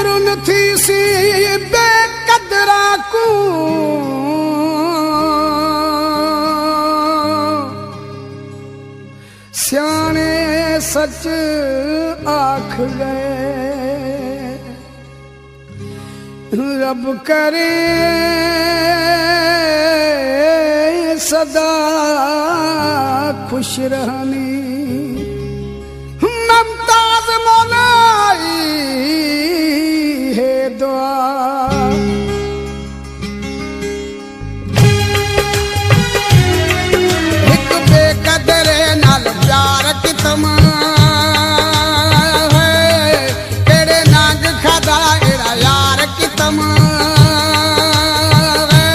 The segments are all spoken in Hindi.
कदरुन थी सी बेकदरा को सियाने सच आख गए रब करे सदा खुश रहनी मुमताज मौलाई है दुआ एक बेकदरे नाल प्यार कितम है तेरे नाग खादा एड़ा यार कितम है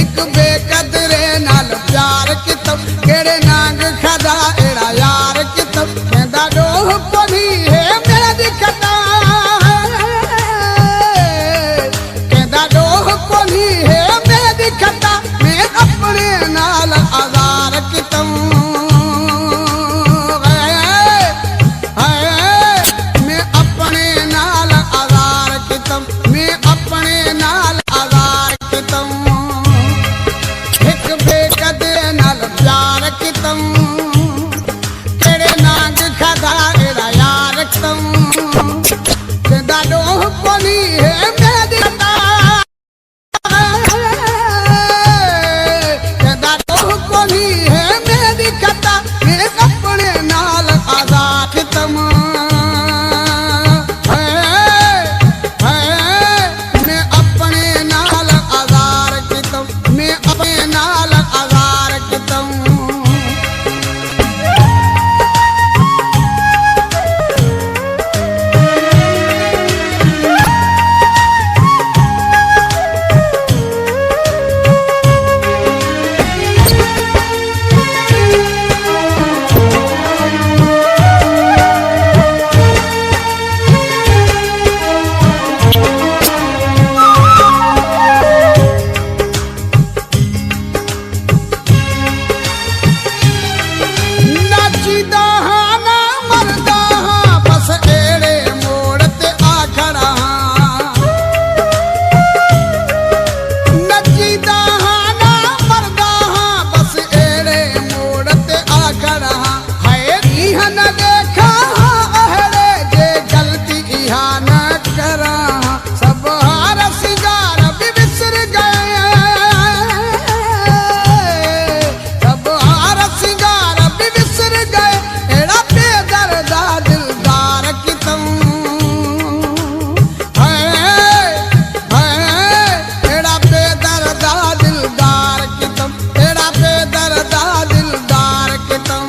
एक बेकदरे नाल प्यार कितम केड़े नाग खादा एड़ा यार कितम कहंदा डोह कोनी है मेरा दिखता कहंदा डोह कोनी है मेरा दिखता मैं अपने नाल आज़ार कितम मैं अपने नाल आज़ार कितम मैं अपने नाल आज़ार कितम एक बेकदे नाल प्यार कितम केड़े नाग खादा एड़ा यार कितम कहंदा डोह कोनी है मैं दिखता कहंदा डोह कोनी है मैं दिखता मैं अपने नाल आज़ाद कितम मैं अपने नाल आज़ाद कितम मैं अपने नाल आज़ाद कितम नचदा हाँ ना मरदा हाँ बस एड़े मोड़ ते आ खड़ा हाँ नचदा हाँ ना मरदा हाँ बस एड़े मोड़ ते आ खड़ा हाँ हाय इहा न देखा हाँ अहड़े जे गलती इहा न करा हाँ सब हार सिंगार भी बिसर गए सब हार सिंगार भी बिसर गए एड़ा बेदर्दा दिलदार कितम है एड़ा बेदर्दा दिलदार कितम एड़ा बेदर्दा दिलदार कितम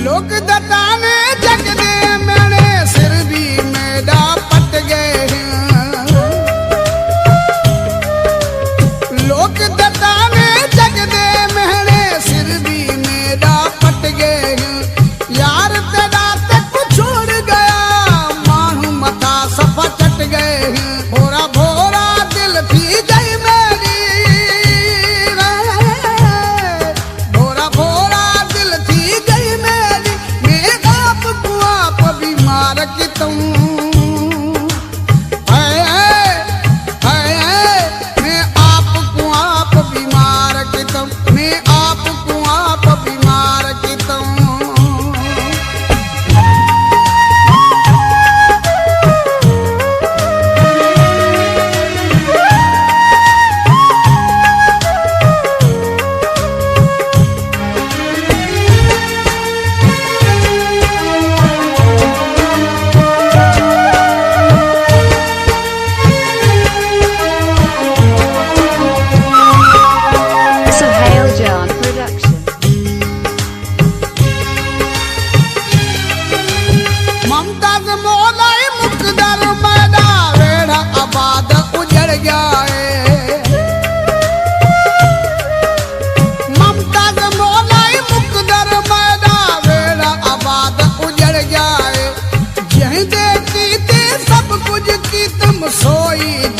लोग दताने जग दे मेरे सिर भी मेरा पट गए हैं लोग दताने जग दे मेरे सिर भी मेरा पट गए हैं यार तेरा तक छोड़ गया मानू मथा सफा चट गए हैं भोरा भोरा दिल थी गई मेरी भोरा भोरा दिल थी गई मेरी मैं आप को आप बीमार कितम मैं आप को आप बीमार कितम मैं आप को आप बीमार कितम जाए। ममता द मोलाई मुकदर मैदा वेड़ा आबाद उजड़ जाए। जहीं देखी ते सब कुछ की तुम सोई